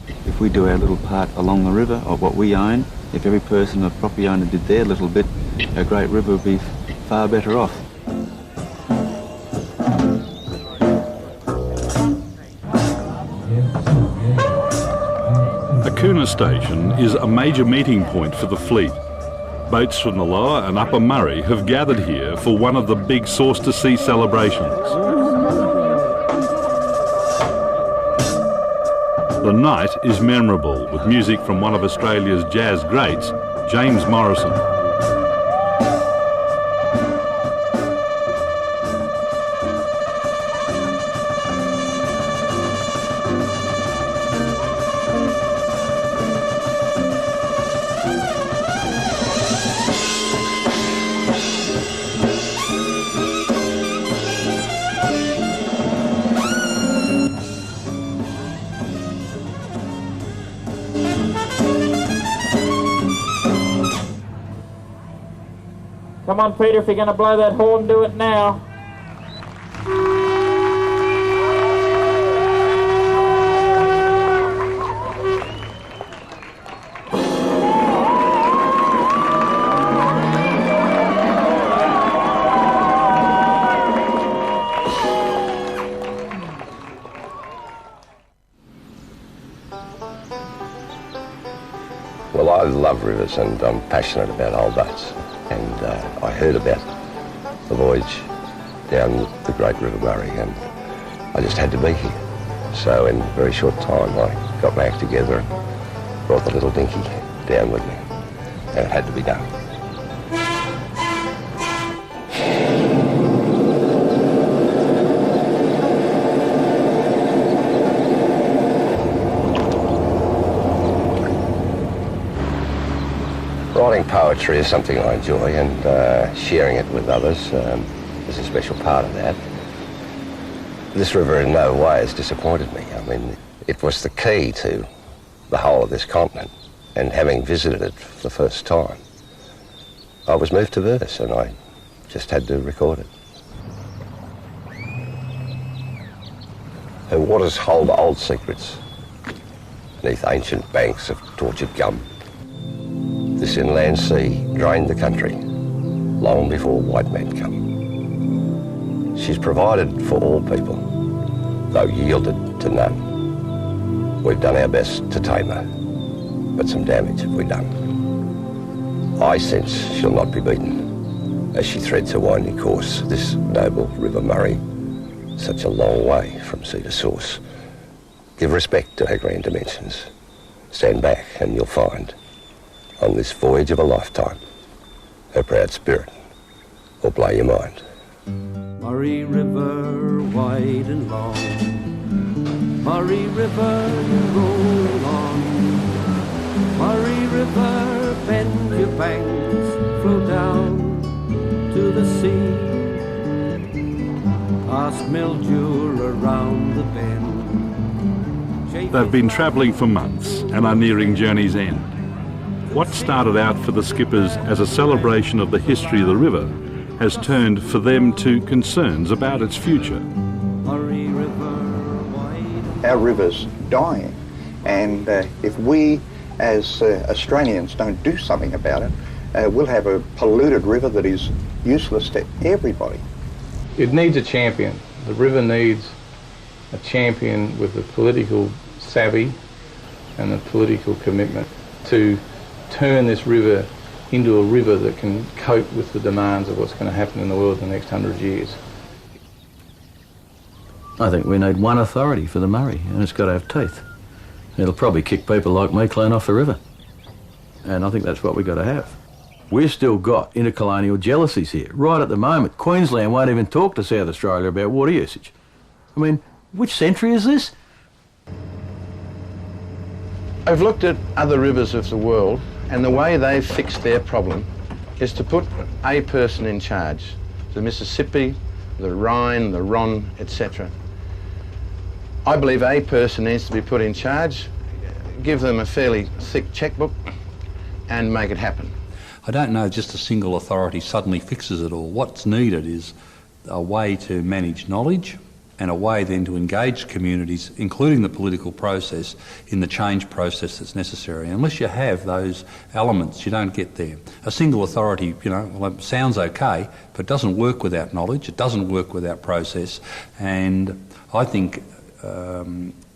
If we do our little part along the river of what we own, if every person, a property owner, did their little bit, our great river would be far better off. Akuna Station is a major meeting point for the fleet. Boats from the Lower and Upper Murray have gathered here for one of the big Sauce to Sea celebrations. The night is memorable, with music from one of Australia's jazz greats, James Morrison. Come on, Peter, if you're going to blow that horn, do it now. Well, I love rivers and I'm passionate about old boats. And I heard about the voyage down the Great River Murray, and I just had to be here. So in a very short time I got my act together and brought the little dinghy down with me, and it had to be done. Writing poetry is something I enjoy, and sharing it with others is a special part of that. This river in no way has disappointed me. I mean, it was the key to the whole of this continent, and having visited it for the first time, I was moved to verse, and I just had to record it. Her waters hold old secrets beneath ancient banks of tortured gum. This inland sea drained the country long before white men come. She's provided for all people, though yielded to none. We've done our best to tame her, but some damage have we done. I sense she'll not be beaten as she threads her winding course, this noble River Murray, such a long way from sea to source. Give respect to her grand dimensions. Stand back and you'll find, on this voyage of a lifetime, her proud spirit will blow your mind. Murray River, wide and long, Murray River, you roll along. Murray River, bend your banks, flow down to the sea. Past Mildura around the bend. They've been travelling for months and are nearing journey's end. What started out for the skippers as a celebration of the history of the river has turned for them to concerns about its future. Our river's dying, and if we as Australians don't do something about it, we'll have a polluted river that is useless to everybody. It needs a champion. The river needs a champion with the political savvy and the political commitment to turn this river into a river that can cope with the demands of what's going to happen in the world in the next 100 years. I think we need one authority for the Murray, and it's got to have teeth. It'll probably kick people like me clean off the river. And I think that's what we've got to have. We've still got intercolonial jealousies here. Right at the moment, Queensland won't even talk to South Australia about water usage. I mean, which century is this? I've looked at other rivers of the world, and the way they've fixed their problem is to put a person in charge. The Mississippi, the Rhine, the Rhone, etc. I believe a person needs to be put in charge, give them a fairly thick checkbook, and make it happen. I don't know just a single authority suddenly fixes it all. What's needed is a way to manage knowledge and a way then to engage communities, including the political process, in the change process that's necessary. Unless you have those elements, you don't get there. A single authority, well, it sounds okay, but it doesn't work without knowledge, it doesn't work without process, and I think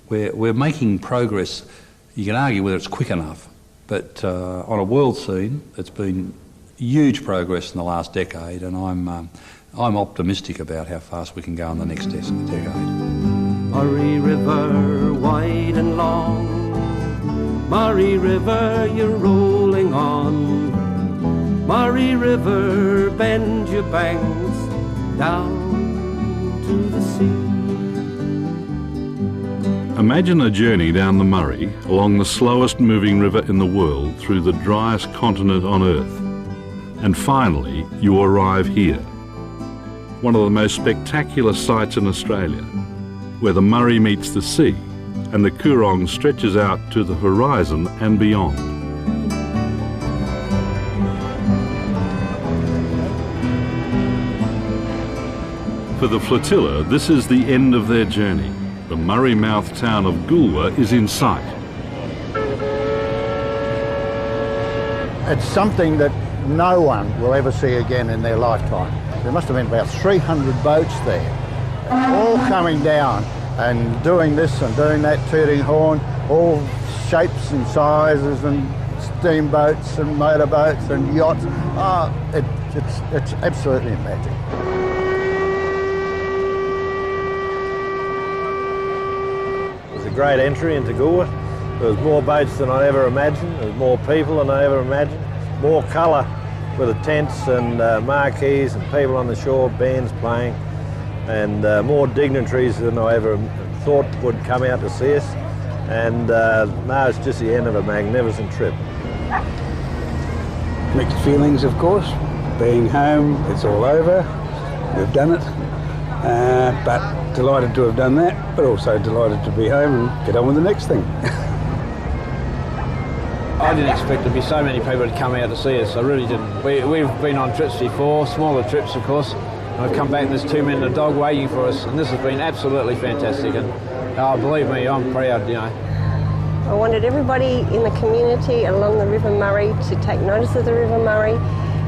we're making progress. You can argue whether it's quick enough, but on a world scene, it's been huge progress in the last decade, and I'm optimistic about how fast we can go in the next decade. Murray River, wide and long, Murray River, you're rolling on. Murray River, bend your banks down to the sea. Imagine a journey down the Murray along the slowest moving river in the world through the driest continent on Earth. And finally, you arrive here. One of the most spectacular sights in Australia, where the Murray meets the sea and the Coorong stretches out to the horizon and beyond. For the flotilla, this is the end of their journey. The Murray Mouth town of Goolwa is in sight. It's something that no one will ever see again in their lifetime. There must have been about 300 boats there, all coming down and doing this and doing that, tooting horn, all shapes and sizes, and steamboats and motorboats and yachts. It's absolutely magic. It was a great entry into Goolwa. There was more boats than I ever imagined. There was more people than I ever imagined. More colour with the tents and marquees and people on the shore, bands playing, and more dignitaries than I ever thought would come out to see us. And now it's just the end of a magnificent trip. Mixed feelings, of course. Being home, it's all over. We've done it. But delighted to have done that, but also delighted to be home and get on with the next thing. I didn't expect there'd be so many people to come out to see us. I really didn't. We've been on trips before, smaller trips, of course. And I've come back and there's 2 men and a dog waiting for us, and this has been absolutely fantastic. And believe me, I'm proud, you know. I wanted everybody in the community along the River Murray to take notice of the River Murray,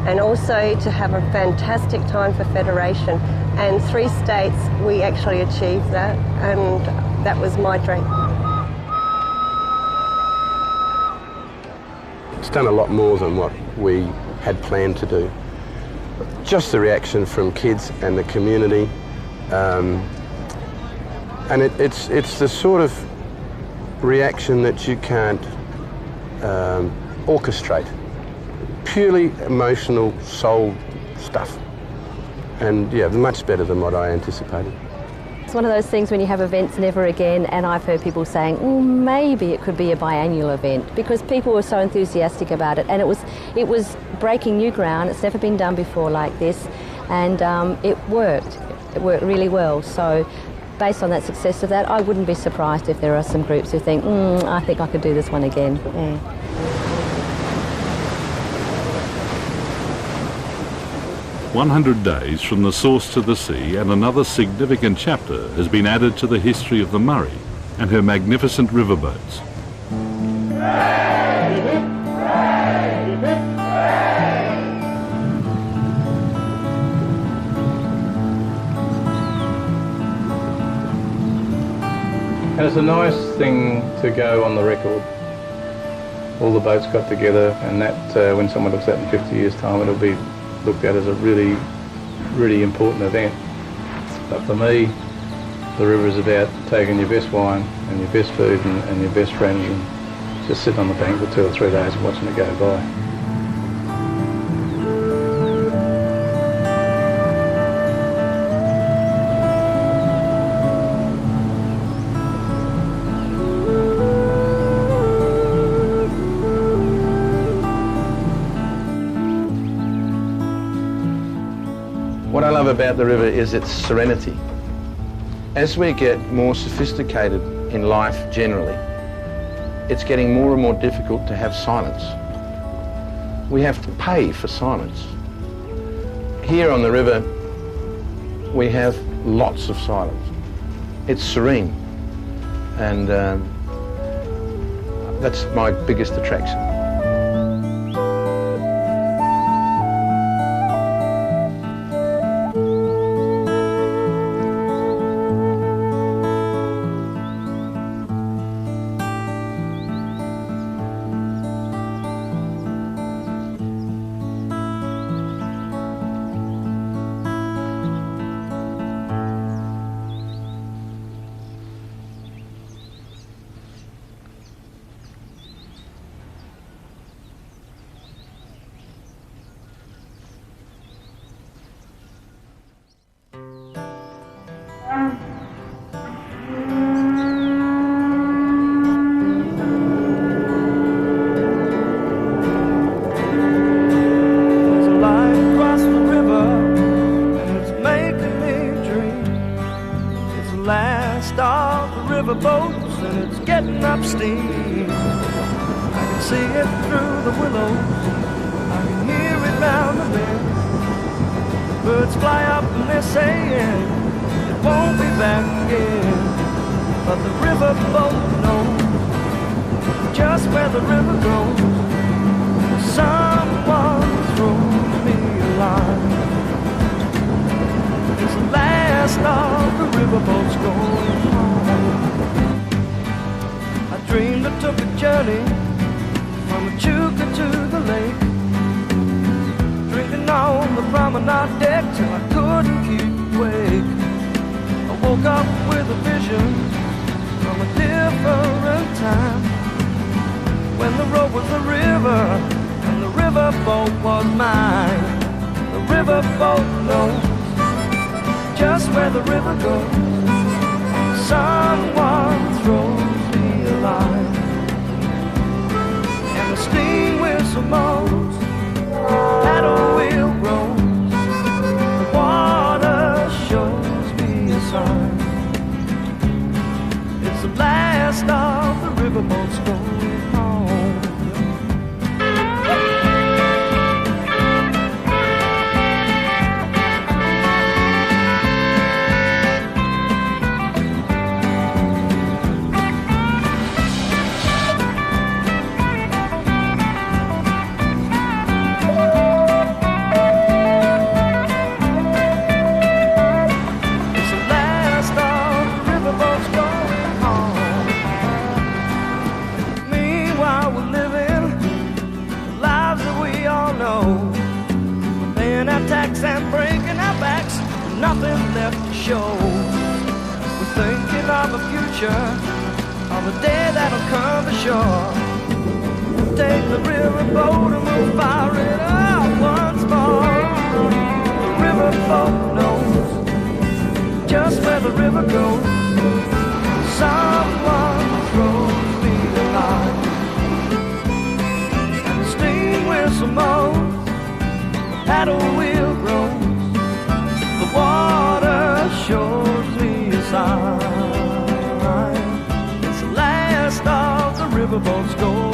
and also to have a fantastic time for Federation. And 3 states, we actually achieved that, and that was my dream. It's done a lot more than what we had planned to do. Just the reaction from kids and the community, and it's the sort of reaction that you can't orchestrate. Purely emotional, soul stuff. And yeah, much better than what I anticipated. It's one of those things when you have events never again, and I've heard people saying, oh, maybe it could be a biannual event, because people were so enthusiastic about it, and it was breaking new ground. It's never been done before like this, and it worked. It worked really well. So based on that success of that, I wouldn't be surprised if there are some groups who think, I think I could do this one again. Yeah. 100 days from the source to the sea, and another significant chapter has been added to the history of the Murray and her magnificent riverboats. And it's a nice thing to go on the record. All the boats got together, and that when someone looks at it in 50 years' time, it'll be looked at as a really, really important event. But for me, the river is about taking your best wine and your best food and your best friends and just sitting on the bank for 2 or 3 days and watching it go by. What I love about the river is its serenity. As we get more sophisticated in life generally, it's getting more and more difficult to have silence. We have to pay for silence. Here on the river, we have lots of silence. It's serene, and that's my biggest attraction. Boats and it's getting up steam. I can see it through the willows, I can hear it round the bend. Birds fly up and they're saying it won't be back again. But the riverboat knows just where the river goes. Someone throws me a line. It's the last of the riverboats going home. Dream that took a journey from Echuca to the lake, drinking on the promenade deck till I couldn't keep awake. I woke up with a vision from a different time, when the road was the river and the riverboat was mine. The riverboat knows just where the river goes. Someone throws line, and the steam whistle moans, paddle wheel groans, the water shows me a sign. riverboat's going home. And breaking our backs, nothing left to show. We're thinking of the future, of the day that'll come to shore. Take the riverboat and we'll fire it up once more. The riverboat knows just where the river goes. Someone throws me a line, and the steam whistle moans, paddle wheel grows, the water shows me a sign. It's the last of the riverboats going.